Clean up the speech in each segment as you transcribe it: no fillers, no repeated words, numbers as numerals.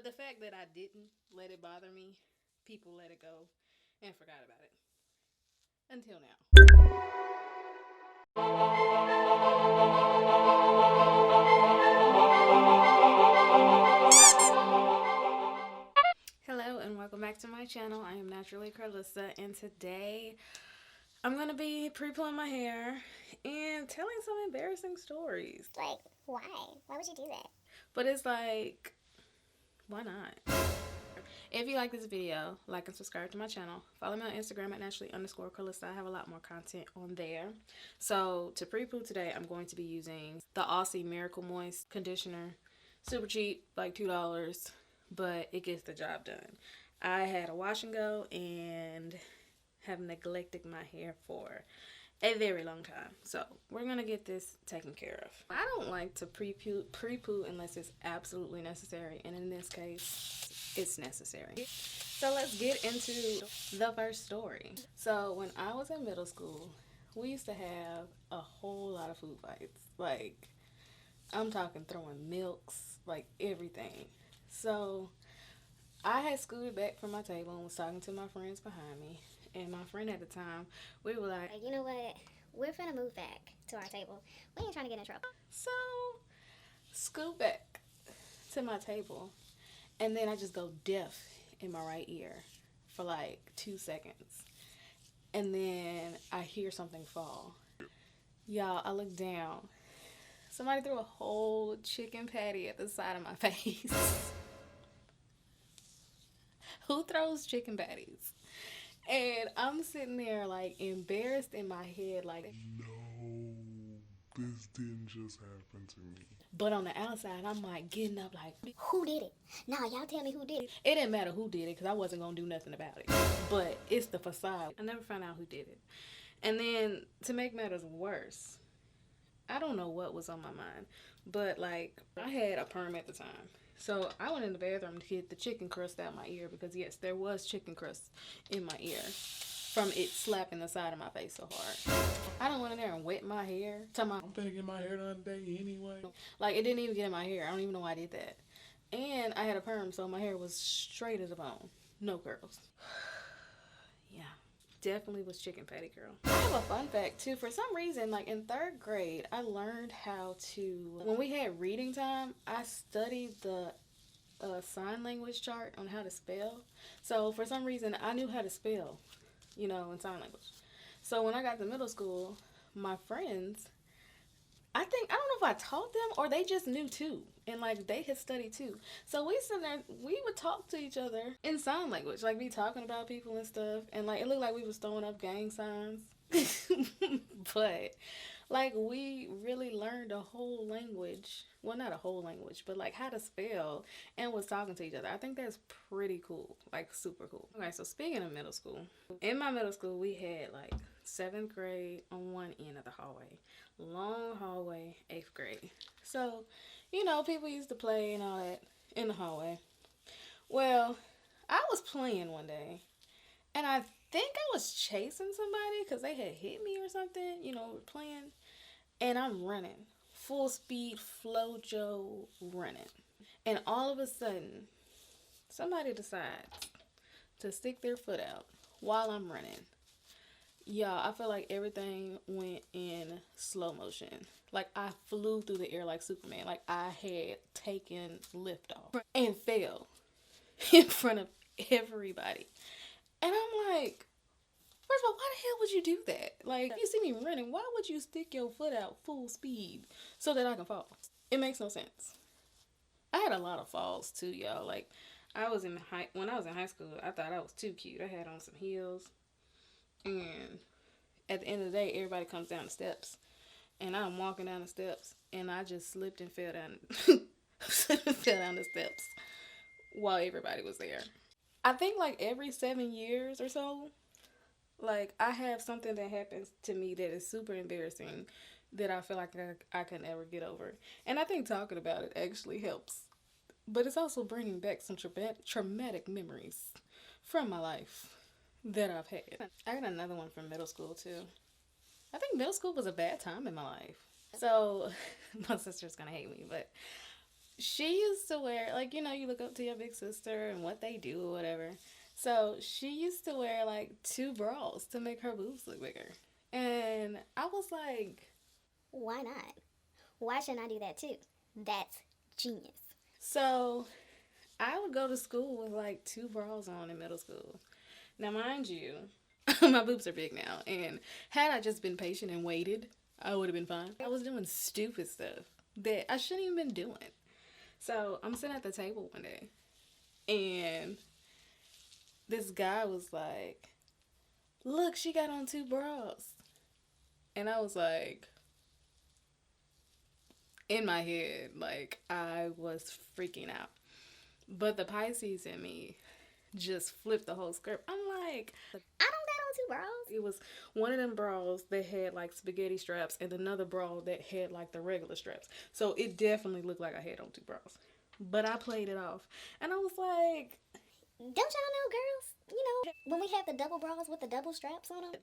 the fact that I didn't let it bother me, people let it go and forgot about it. Until now. Hello and welcome back to my channel. I am Naturally Carlissa, and today I'm going to be pre-pulling my hair and telling some embarrassing stories. Like, why? Why would you do that? But it's like, why not? If you like this video, like and subscribe to my channel. Follow me on Instagram at naturally_Carlissa. I have a lot more content on there. So to pre-poo today, I'm going to be using the Aussie Miracle Moist conditioner. Super cheap, like $2, but it gets the job done. I had a wash and go and have neglected my hair for a very long time. So we're going to get this taken care of. I don't like to pre-poo unless it's absolutely necessary. And in this case, it's necessary. So let's get into the first story. So when I was in middle school, we used to have a whole lot of food fights. Like, I'm talking throwing milks, like everything. So I had scooted back from my table and was talking to my friends behind me. And my friend at the time, we were like, you know what? We're finna move back to our table. We ain't trying to get in trouble. so scoot back to my table. And then I just go deaf in my right ear for like 2 seconds. And then I hear something fall. Y'all, I look down. Somebody threw a whole chicken patty at the side of my face. Who throws chicken patties? And I'm sitting there like embarrassed in my head, like, no, this didn't just happen to me. But on the outside, I'm like getting up like, who did it? Nah, y'all tell me who did it. It didn't matter who did it because I wasn't going to do nothing about it. But it's the facade. I never found out who did it. And then to make matters worse, I don't know what was on my mind. But like, I had a perm at the time. So I went in the bathroom to get the chicken crust out my ear because yes, there was chicken crust in my ear from it slapping the side of my face so hard. I done went in there and wet my hair. I'm finna get my hair done today anyway. Like, it didn't even get in my hair. I don't even know why I did that. And I had a perm, so my hair was straight as a bone. No curls. Yeah. Definitely was chicken patty girl. I have a fun fact too. For some reason, like in 3rd grade, I learned how to, when we had reading time, I studied the sign language chart on how to spell. So for some reason, I knew how to spell, in sign language. So when I got to middle school, my friends, I don't know if I taught them or they just knew too. And like they had studied too. So we sit there, we would talk to each other in sign language. Like be talking about people and stuff. And like it looked like we was throwing up gang signs. But like we really learned a whole language. Well, not a whole language, but like how to spell and was talking to each other. I think that's pretty cool. Like super cool. Okay, so speaking of middle school, in my middle school we had like 7th grade on one end of the hallway. Long hallway, 8th grade. So, people used to play and all that in the hallway. Well, I was playing one day, and I think I was chasing somebody because they had hit me or something, playing. And I'm running. Full speed, Flojo running. And all of a sudden, somebody decides to stick their foot out while I'm running. Y'all, I feel like everything went in slow motion. Like I flew through the air like Superman. Like I had taken liftoff and fell in front of everybody. And I'm like, first of all, why the hell would you do that? Like, if you see me running, why would you stick your foot out full speed so that I can fall? It makes no sense. I had a lot of falls too, y'all. Like, when I was in high school, I thought I was too cute. I had on some heels. And at the end of the day, everybody comes down the steps. And I'm walking down the steps. And I just slipped and fell down, fell down the steps while everybody was there. I think like every 7 years or so, like I have something that happens to me that is super embarrassing that I feel like I can never get over. And I think talking about it actually helps. But it's also bringing back some traumatic memories from my life that I've had. I got another one from middle school too. I think middle school was a bad time in my life. So my sister's gonna hate me, but she used to wear, like, you know, you look up to your big sister and what they do or whatever. So she used to wear like 2 bras to make her boobs look bigger. And I was like, Why not? Why shouldn't I do that too? That's genius. so I would go to school with like 2 bras on in middle school. Now, mind you, my boobs are big now. And had I just been patient and waited, I would have been fine. I was doing stupid stuff that I shouldn't even been doing. So I'm sitting at the table one day, and this guy was like, "Look, she got on 2 bras." And I was like, in my head, like, I was freaking out. But the Pisces in me just flipped the whole script. I'm like, I don't got on 2 bras. it was one of them bras that had like spaghetti straps and another bra that had like the regular straps. So it definitely looked like I had on 2 bras. But I played it off. And I was like, Don't y'all know, girls? You know, when we have the double bras with the double straps on them?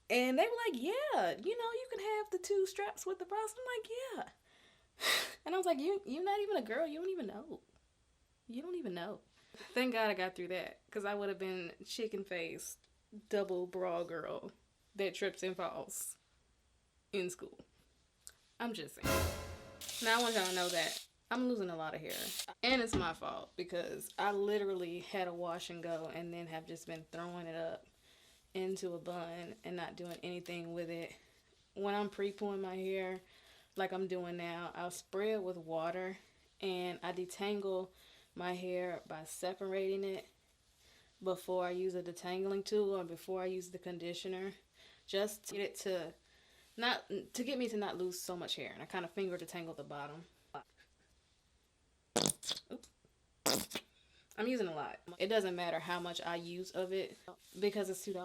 and they were like, yeah, you know, you can have the 2 straps with the bras. I'm like, yeah. And I was like, you're not even a girl. You don't even know. You don't even know. Thank God I got through that, because I would have been chicken faced double bra girl that trips and falls in school. I'm just saying. Now I want y'all to know that I'm losing a lot of hair. And it's my fault, because I literally had a wash and go and then have just been throwing it up into a bun and not doing anything with it. When I'm pre-pooing my hair, like I'm doing now, I'll spray it with water and I detangle my hair by separating it before I use a detangling tool or before I use the conditioner, just to get it to get me to not lose so much hair. And I kind of finger detangle the bottom. Oops. I'm using a lot. It doesn't matter how much I use of it because it's $2.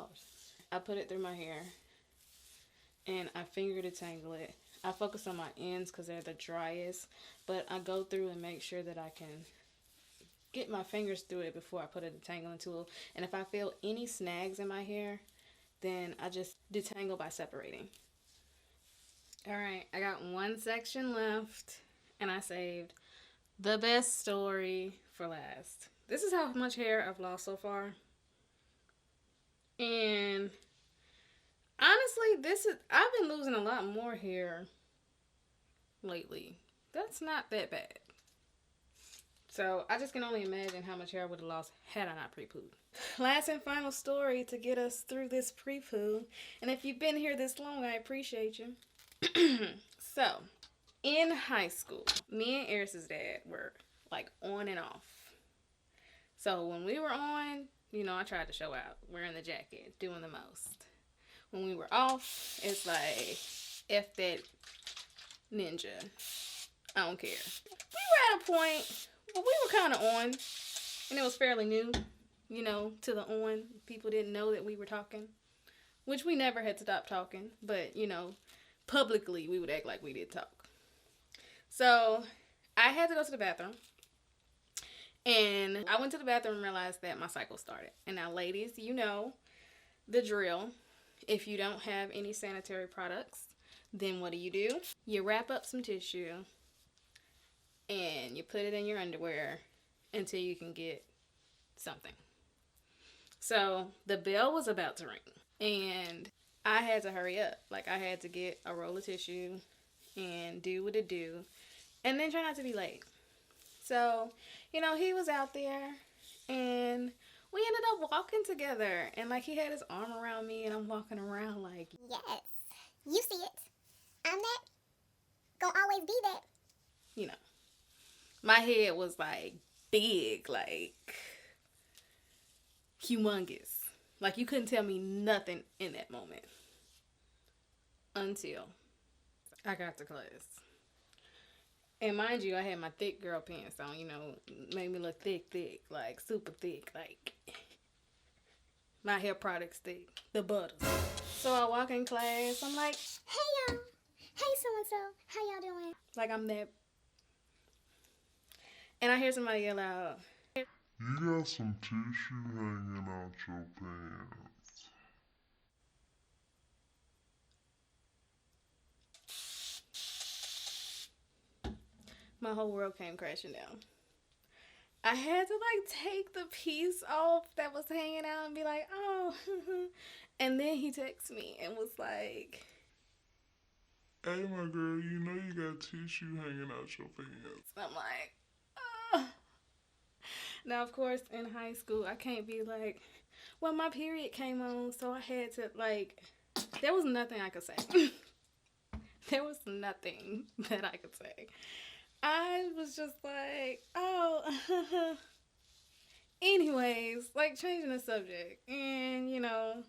I put it through my hair and I finger detangle it. I focus on my ends because they're the driest, but I go through and make sure that I can get my fingers through it before I put a detangling tool. And if I feel any snags in my hair, then I just detangle by separating. Alright, I got one section left, and I saved the best story for last. This is how much hair I've lost so far. And honestly, I've been losing a lot more hair lately. That's not that bad. So I just can only imagine how much hair I would have lost had I not pre-pooed. Last and final story to get us through this pre-poo. And if you've been here this long, I appreciate you. So, in high school, me and Eris's dad were like on and off. So when we were on, you know, I tried to show out, wearing the jacket, doing the most. When we were off, it's like, F that ninja. I don't care. We were at a point where we were kind of on, and it was fairly new, you know, to the on. People didn't know that we were talking, which we never had stopped talking, but, you know, publicly we would act like we did talk. So I had to go to the bathroom, and I went to the bathroom and realized that my cycle started. And now, ladies, you know the drill. If you don't have any sanitary products, then what do? You wrap up some tissue and you put it in your underwear until you can get something. So the bell was about to ring, and I had to hurry up. Like, I had to get a roll of tissue and do what it do, and then try not to be late. So, you know, he was out there, and we ended up walking together. And, like, he had his arm around me, and I'm walking around like, Yes. You see it. I'm that. Gonna always be that. you know, my head was, like, big, like, humongous. Like, you couldn't tell me nothing in that moment. Until I got to class. And mind you, I had my thick girl pants on, you know, made me look thick, like super thick, like my hair products thick, the butters. So I walk in class, I'm like, Hey, y'all. Hey, so-and-so. How y'all doing? like I'm that. And I hear somebody yell out, You got some tissue hanging out your pants. my whole world came crashing down. I had to like take the piece off that was hanging out and be like, oh. And then he texted me and was like, hey, my girl, you know you got tissue hanging out your pants. I'm like, oh. Now, of course, in high school, I can't be like, well, my period came on, so I had to, like, there was nothing I could say. There was nothing that I could say. I was just like, oh. Anyways, like, changing the subject. And, you know,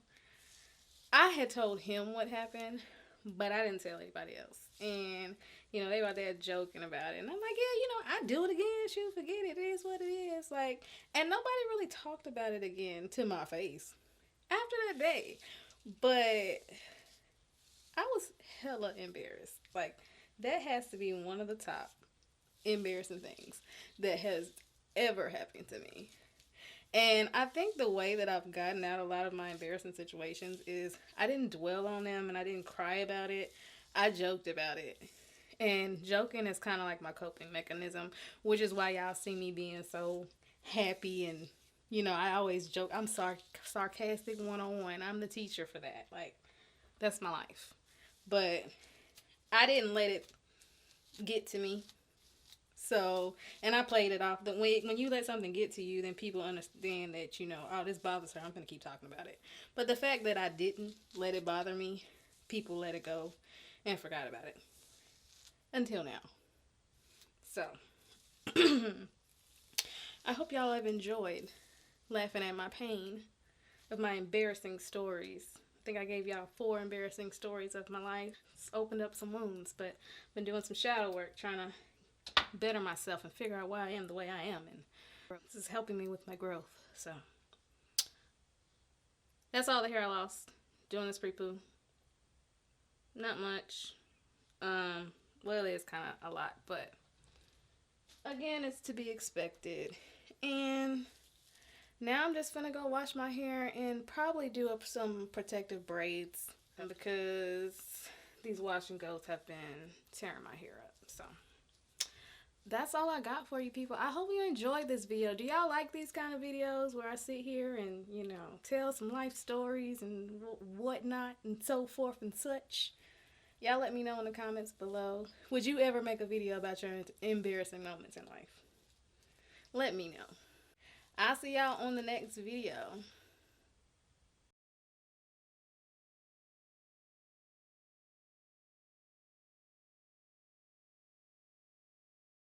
I had told him what happened, but I didn't tell anybody else. And, you know, they were there joking about it. And I'm like, yeah, you know, I do it again. Shoot, forget it. It is what it is. Like, and nobody really talked about it again to my face after that day. But I was hella embarrassed. Like, that has to be one of the top embarrassing things that has ever happened to me. And I think the way that I've gotten out a lot of my embarrassing situations is I didn't dwell on them and I didn't cry about it. I joked about it. And joking is kind of like my coping mechanism, which is why y'all see me being so happy. And, you know, I always joke. I'm sarcastic 101. I'm the teacher for that. Like, that's my life. But I didn't let it get to me. So, and I played it off. When you let something get to you, then people understand that, you know, oh, this bothers her. I'm going to keep talking about it. But the fact that I didn't let it bother me, people let it go and forgot about it. Until now. So, I hope y'all have enjoyed laughing at my pain of my embarrassing stories. I think I gave y'all 4 embarrassing stories of my life. It's opened up some wounds, but been doing some shadow work, trying to better myself and figure out why I am the way I am, and this is helping me with my growth. So that's all the hair I lost doing this prepoo. Not much. Well, it is kind of a lot, but again, it's to be expected. And now I'm just gonna go wash my hair and probably do up some protective braids because these wash and goes have been tearing my hair up. So that's all I got for you people. I hope you enjoyed this video. Do y'all like these kind of videos where I sit here and, you know, tell some life stories and whatnot and so forth and such? Y'all let me know in the comments below. Would you ever make a video about your embarrassing moments in life? Let me know. I'll see y'all on the next video.